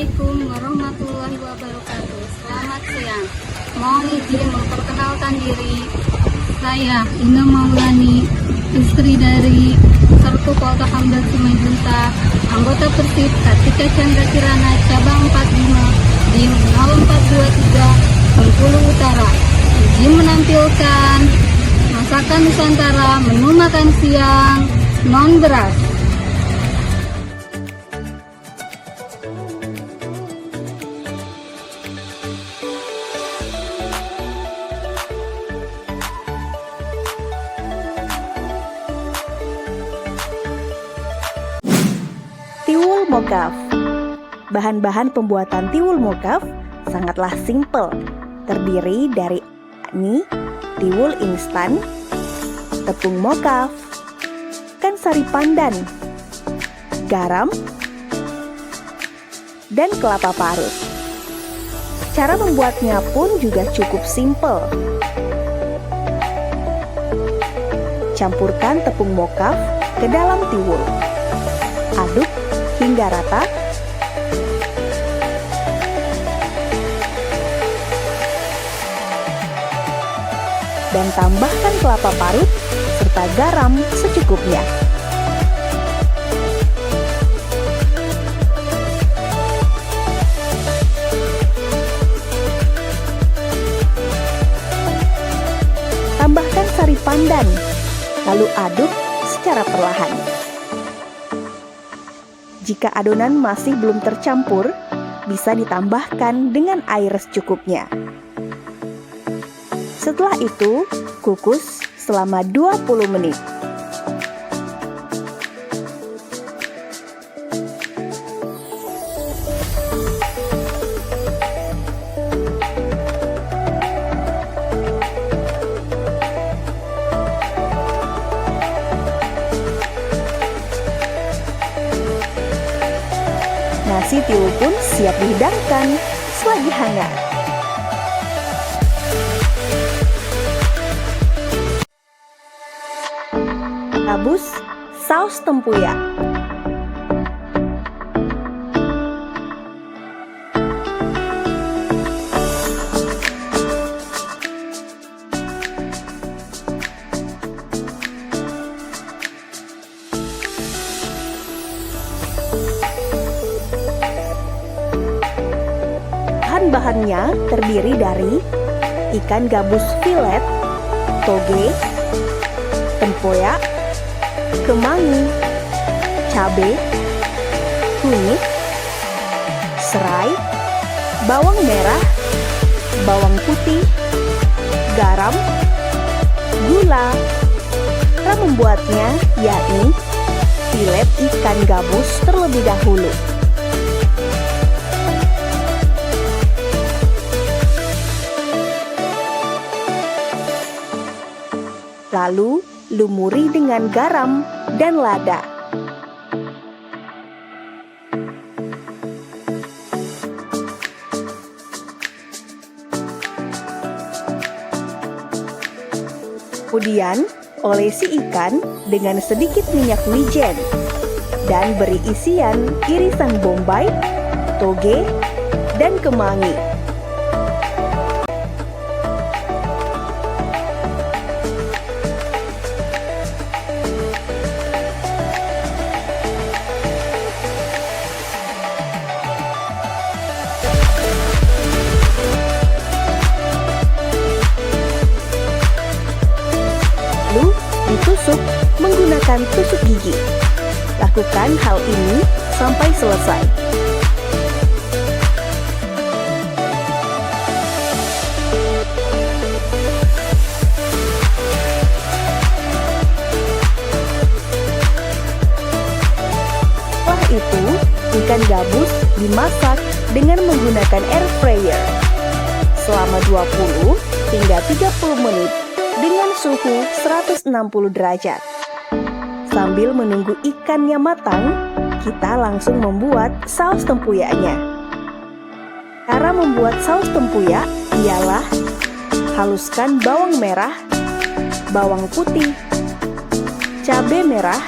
Assalamualaikum warahmatullahi wabarakatuh. Selamat siang. Mohon izin memperkenalkan diri. Saya Ina Maulani, istri dari Sertu Kota Hamdan Sungai Junta, anggota Persib Kartika Chandra Kirana cabang 45 di 0423 Bengkulu Utara. Izin menampilkan masakan Nusantara, menu makan siang non beras. Tiwul Mokaf. Bahan-bahan pembuatan tiwul mokaf sangatlah simpel. Terdiri dari mie, tiwul instan, tepung mokaf, ikan sari pandan, garam, dan kelapa parut. Cara membuatnya pun juga cukup simpel. Campurkan tepung mokaf ke dalam tiwul. Aduk hingga rata. Dan tambahkan kelapa parut serta garam secukupnya. Tambahkan sari pandan, lalu aduk secara perlahan. Jika adonan masih belum tercampur, bisa ditambahkan dengan air secukupnya. Setelah itu, kukus selama 20 menit. Nasi tiwul pun siap dihidangkan selagi hangat. Gabus saus tempuyak. Bahan-bahannya terdiri dari ikan gabus filet, toge, tempoyak, kemangi, cabai, kunyit, serai, bawang merah, bawang putih, garam, gula. Cara membuatnya yakni filet ikan gabus terlebih dahulu. Lalu lumuri dengan garam dan lada. Kemudian olesi ikan dengan sedikit minyak wijen dan beri isian irisan bombay, toge, dan kemangi. Lalu ditusuk menggunakan tusuk gigi. Lakukan hal ini sampai selesai. Setelah itu, ikan gabus dimasak dengan menggunakan air fryer selama 20 hingga 30 menit dengan suhu 160 derajat. Sambil menunggu ikannya matang, kita langsung membuat saus tempuyaknya. Cara membuat saus tempuyak ialah haluskan bawang merah, bawang putih, cabai merah,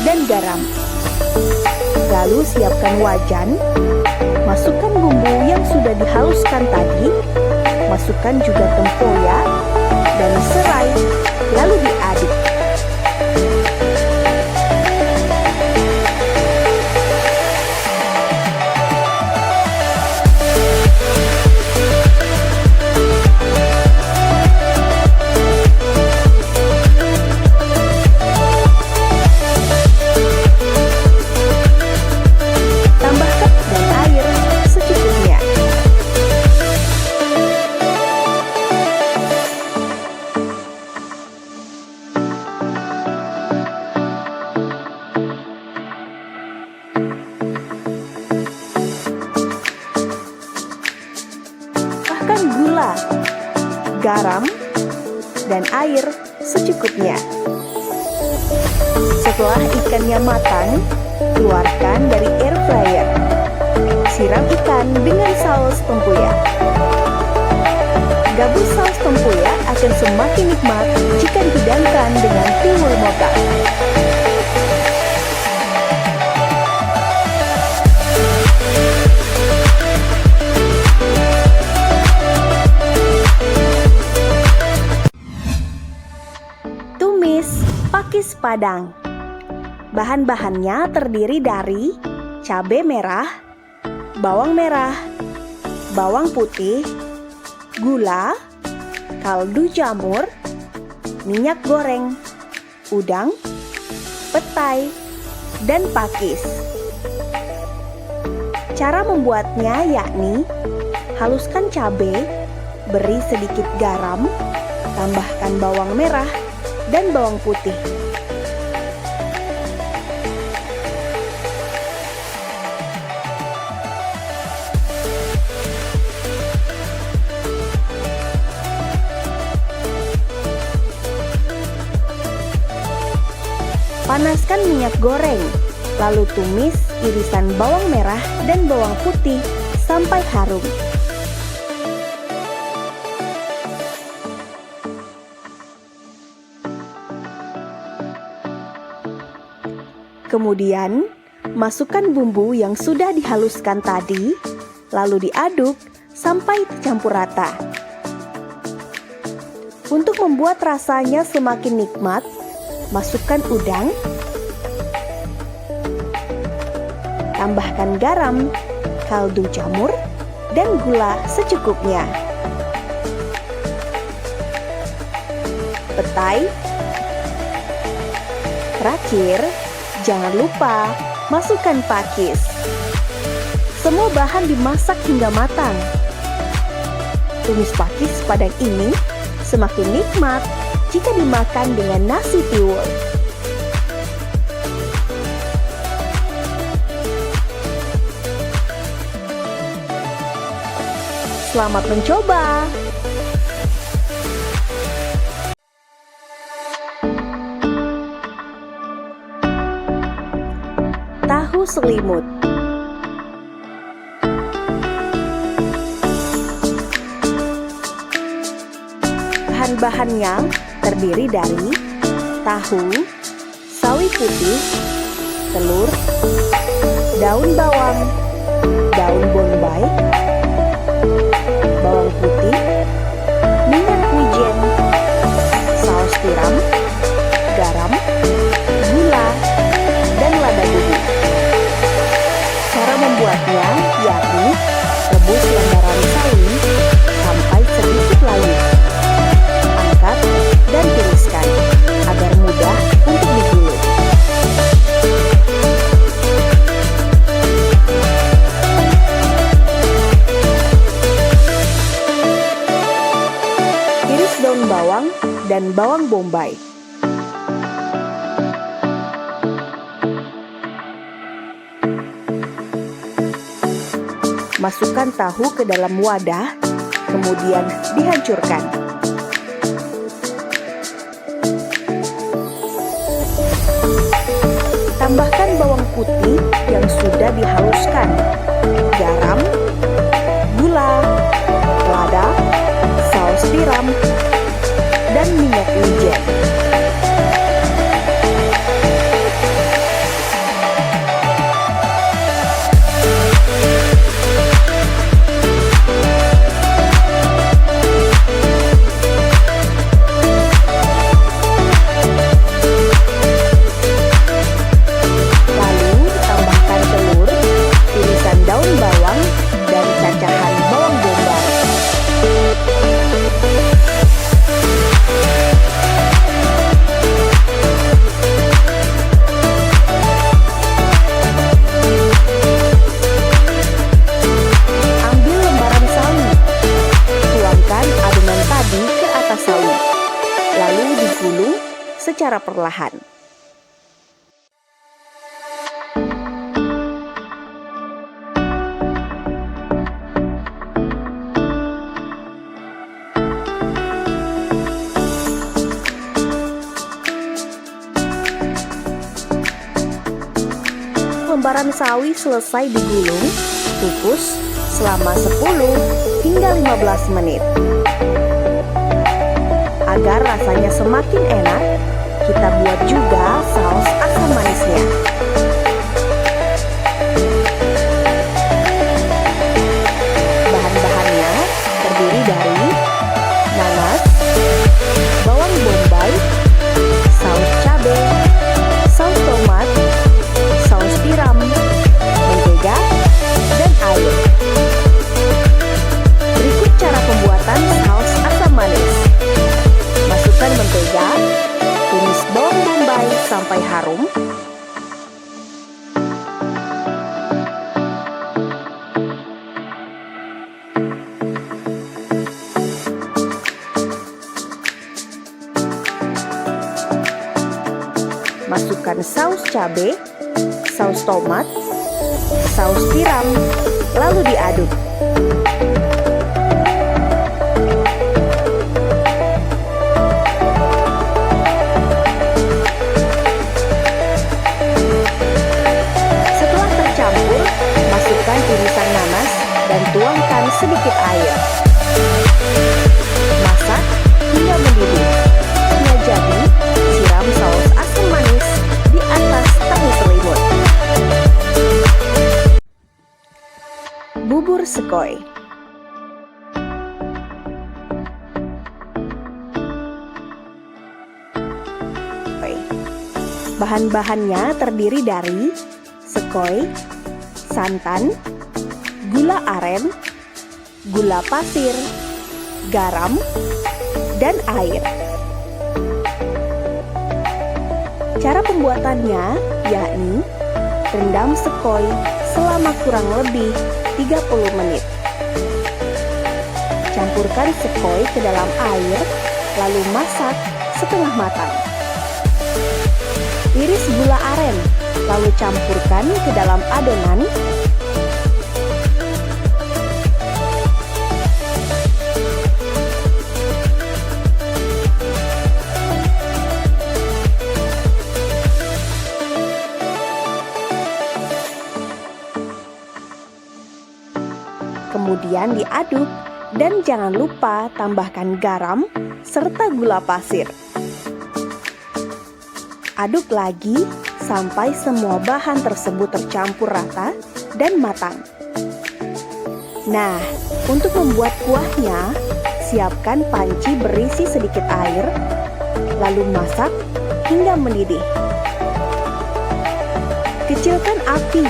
dan garam. Lalu siapkan wajan, masukkan bumbu yang sudah dihaluskan tadi, masukkan juga tempoyak dan serai, lalu diaduk. Gula, garam, dan air secukupnya. Setelah ikannya matang, keluarkan dari air fryer. Siram ikan dengan saus tempoyak. Gabus saus tempoyak akan semakin nikmat jika dihidangkan dengan tiwul motak. Pakis Padang. Bahan-bahannya terdiri dari cabai merah, bawang merah, bawang putih, gula, kaldu jamur, minyak goreng, udang, petai, dan pakis. Cara membuatnya yakni haluskan cabai, beri sedikit garam, tambahkan bawang merah dan bawang putih. Panaskan minyak goreng, lalu tumis irisan bawang merah dan bawang putih sampai harum. Kemudian, masukkan bumbu yang sudah dihaluskan tadi, lalu diaduk sampai tercampur rata. Untuk membuat rasanya semakin nikmat, masukkan udang, tambahkan garam, kaldu jamur, dan gula secukupnya. Petai. Terakhir, jangan lupa masukkan pakis. Semua bahan dimasak hingga matang. Tumis pakis Padang ini semakin nikmat jika dimakan dengan nasi tiwul. Selamat mencoba! Tahu selimut. Bahan-bahannya terdiri dari tahu, sawi putih, telur, daun bawang, daun bombay, bawang putih, minyak wijen, saus tiram, garam, gula, dan lada bubuk. Cara membuatnya yakni rebus lembaran sawi sampai sedikit layu. Angkat dan tiriskan agar mudah untuk digulung. Iris daun bawang dan bawang bombay. Masukkan tahu ke dalam wadah, kemudian dihancurkan. Tambahkan bawang putih yang sudah dihaluskan, garam, gula, lada, saus tiram, dan minyak wijen. secara perlahan. Lembaran sawi selesai digulung, kukus selama 10 hingga 15 menit. Agar rasanya semakin enak, kita buat juga saus asam manisnya. Bahan-bahannya terdiri dari nanas, bawang bombay, saus cabai, saus tomat, saus tiram, mentega, dan air. Berikut cara pembuatan saus asam manis. Masukkan mentega, tumis bawang bombay sampai harum. Masukkan saus cabai, saus tomat, saus tiram, lalu diaduk. Setelah tercampur, masukkan irisan nanas dan tuangkan sedikit air. Masak hingga mendidih. Setelah jadi, siram saus asam manis di atas tahu selimut. Bubur sekoi. Bahan-bahannya terdiri dari sekoi, santan, gula aren, gula pasir, garam, dan air. Cara pembuatannya yakni rendam sekoi selama kurang lebih 30 menit. Campurkan sekoi ke dalam air, lalu masak setengah matang. Iris gula aren, lalu campurkan ke dalam adonan. Kemudian diaduk dan jangan lupa tambahkan garam serta gula pasir. Aduk lagi sampai semua bahan tersebut tercampur rata dan matang. Nah, untuk membuat kuahnya, siapkan panci berisi sedikit air, lalu masak hingga mendidih. Kecilkan api,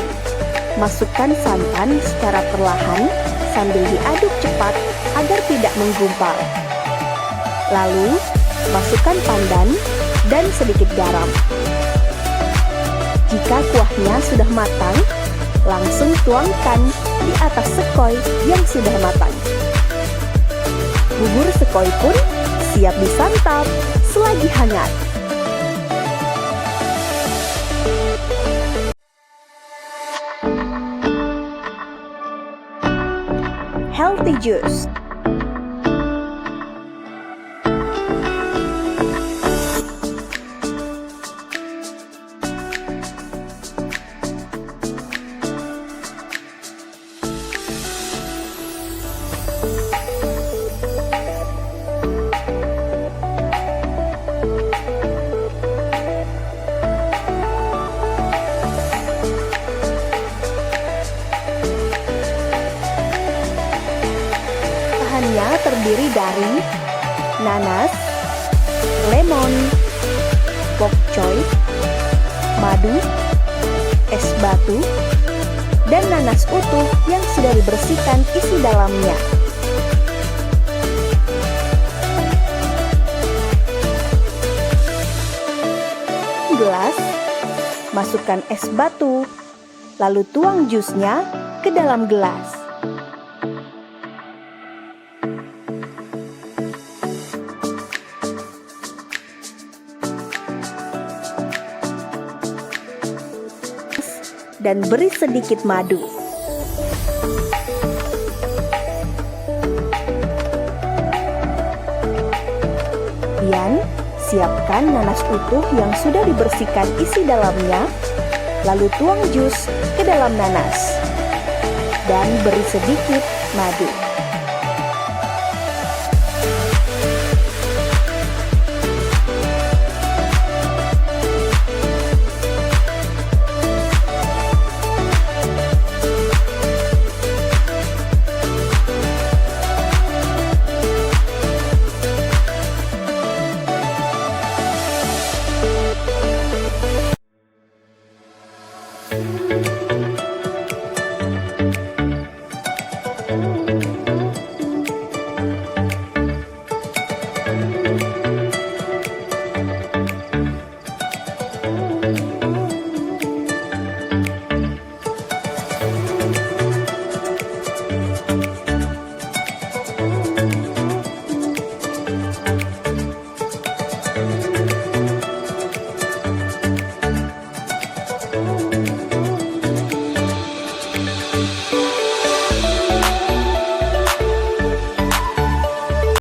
masukkan santan secara perlahan sambil diaduk cepat agar tidak menggumpal. Lalu, masukkan pandan dan sedikit garam. Jika kuahnya sudah matang, langsung tuangkan di atas sekoi yang sudah matang. Bubur sekoi pun siap disantap selagi hangat. Healthy juice. Terdiri dari nanas, lemon, bok choy, madu, es batu, dan nanas utuh yang sudah dibersihkan isi dalamnya. Gelas, masukkan es batu, lalu tuang jusnya ke dalam gelas. dan beri sedikit madu. Kemudian, siapkan nanas utuh yang sudah dibersihkan isi dalamnya, lalu tuang jus ke dalam nanas dan beri sedikit madu.